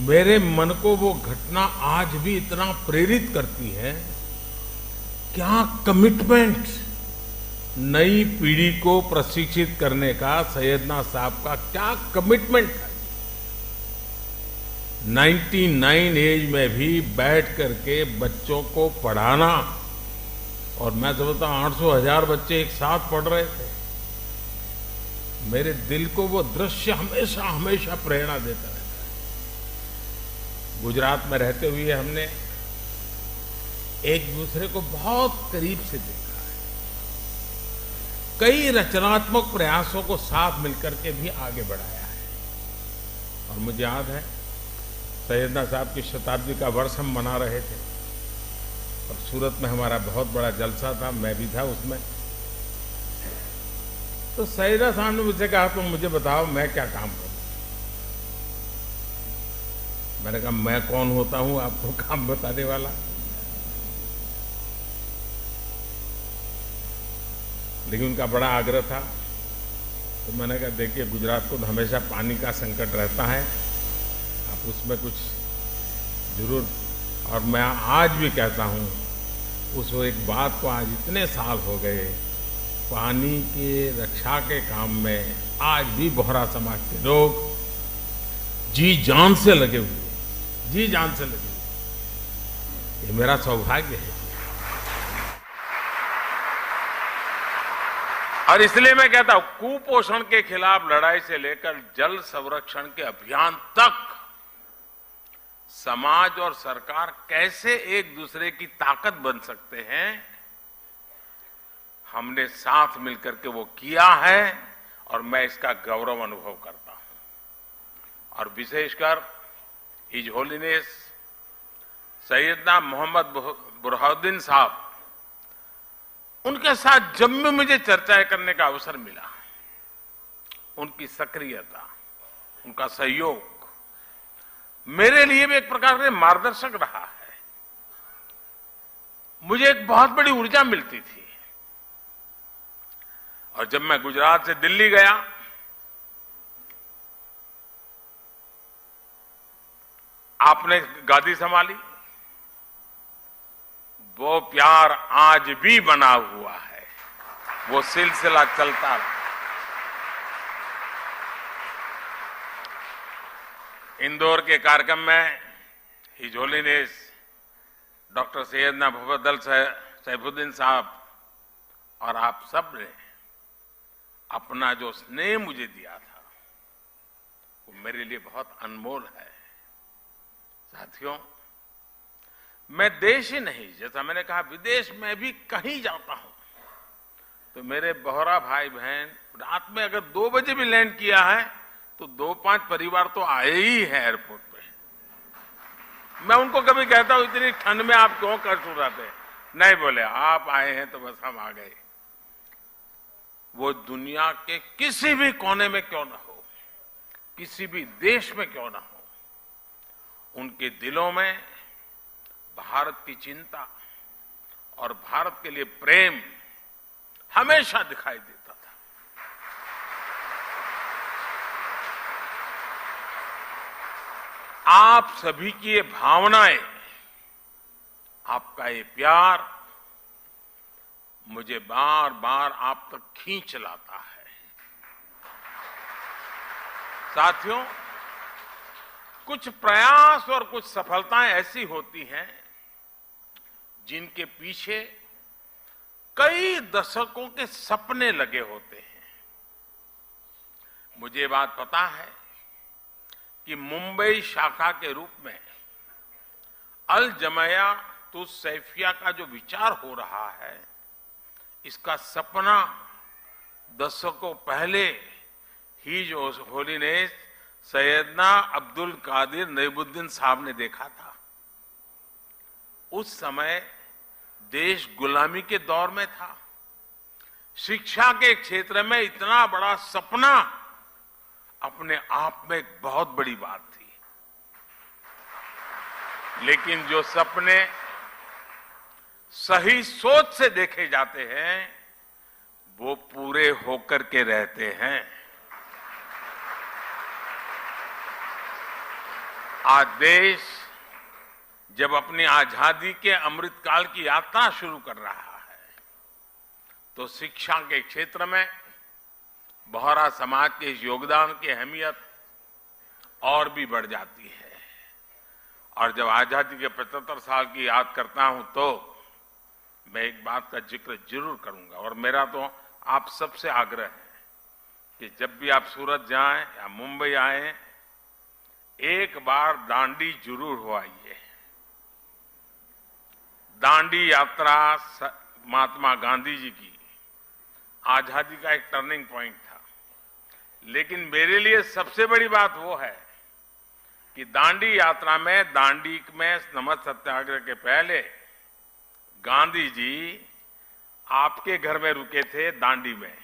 मेरे मन को वो घटना आज भी इतना प्रेरित करती है। क्या कमिटमेंट, नई पीढ़ी को प्रशिक्षित करने का सैयदना साहब का क्या कमिटमेंट है। 99 एज में भी बैठ करके बच्चों को पढ़ाना, और मैं समझता हूं 800,000 बच्चे एक साथ पढ़ रहे थे। मेरे दिल को वो दृश्य हमेशा हमेशा प्रेरणा देता रहता है। गुजरात में रहते हुए हमने एक दूसरे को बहुत करीब से देखा है। कई रचनात्मक प्रयासों को साथ मिलकर के भी आगे बढ़ाया है। और मुझे याद है सैयदना साहब की शताब्दी का वर्ष हम मना रहे थे और सूरत में हमारा बहुत बड़ा जलसा था, मैं भी था उसमें। तो सैयदना साहब ने मुझसे कहा तुम मुझे बताओ मैं क्या काम करूं। मैंने कहा मैं कौन होता हूं आपको काम बताने वाला। लेकिन उनका बड़ा आग्रह था। तो मैंने कहा देखिए गुजरात को तो हमेशा पानी का संकट रहता है, आप उसमें कुछ जरूर। और मैं आज भी कहता हूं उस एक बात को, आज इतने साल हो गए, पानी के रक्षा के काम में आज भी बोहरा समाज के लोग जी जान से लगे हुए, जी जान से लगे हुए। ये मेरा सौभाग्य है। और इसलिए मैं कहता हूं कुपोषण के खिलाफ लड़ाई से लेकर जल संरक्षण के अभियान तक समाज और सरकार कैसे एक दूसरे की ताकत बन सकते हैं, हमने साथ मिलकर के वो किया है और मैं इसका गौरव अनुभव करता हूं। और विशेषकर हिज होलीनेस सैयदना मोहम्मद बुरहानुद्दीन साहब, उनके साथ जब भी मुझे चर्चाएं करने का अवसर मिला, उनकी सक्रियता, उनका सहयोग मेरे लिए भी एक प्रकार से मार्गदर्शक रहा है। मुझे एक बहुत बड़ी ऊर्जा मिलती थी। और जब मैं गुजरात से दिल्ली गया, आपने गादी संभाली, वो प्यार आज भी बना हुआ है, वो सिलसिला चलता रहा। इंदौर के कार्यक्रम में his holiness doctor Syedna Mufaddal Saifuddin साहब और आप सब ने अपना जो स्नेह मुझे दिया था, वो मेरे लिए बहुत अनमोल है। साथियों, मैं देश ही नहीं, जैसा मैंने कहा विदेश में भी कहीं जाता हूं तो मेरे बोहरा भाई बहन रात में अगर 2 बजे भी लैंड किया है तो 2-5 परिवार तो आए ही हैं एयरपोर्ट पे। मैं उनको कभी कहता हूं इतनी ठंड में आप क्यों कष्ट उठाते हैं, नहीं बोले आप आए हैं तो बस हम आ गए। वो दुनिया के किसी भी कोने में क्यों ना हो, किसी भी देश में क्यों ना हो, उनके दिलों में भारत की चिंता और भारत के लिए प्रेम हमेशा दिखाई देता था। आप सभी की ये भावनाएं, आपका ये प्यार मुझे बार बार आप तक खींच लाता है। साथियों, कुछ प्रयास और कुछ सफलताएं ऐसी होती हैं जिनके पीछे कई दशकों के सपने लगे होते हैं। मुझे बात पता है कि मुंबई शाखा के रूप में अल जमाया तुस सैफिया का जो विचार हो रहा है, इसका सपना दशकों पहले हिज होलीनेस सैयदना अब्दुल कादिर नईमुद्दीन साहब ने देखा था। उस समय देश गुलामी के दौर में था। शिक्षा के क्षेत्र में इतना बड़ा सपना अपने आप में एक बहुत बड़ी बात थी। लेकिन जो सपने सही सोच से देखे जाते हैं वो पूरे होकर के रहते हैं। आज देश जब अपनी आजादी के अमृतकाल की यात्रा शुरू कर रहा है तो शिक्षा के क्षेत्र में बोहरा समाज के इस योगदान की अहमियत और भी बढ़ जाती है। और जब आजादी के 75 साल की याद करता हूं तो मैं एक बात का जिक्र जरूर करूंगा, और मेरा तो आप सबसे आग्रह है कि जब भी आप सूरत जाएं या मुंबई आएं, एक बार दांडी जरूर हो आइए। दांडी यात्रा महात्मा गांधी जी की आजादी का एक टर्निंग पॉइंट था, लेकिन मेरे लिए सबसे बड़ी बात वो है कि दांडी यात्रा में, दांडी में नमक सत्याग्रह के पहले गांधी जी आपके घर में रुके थे दांडी में।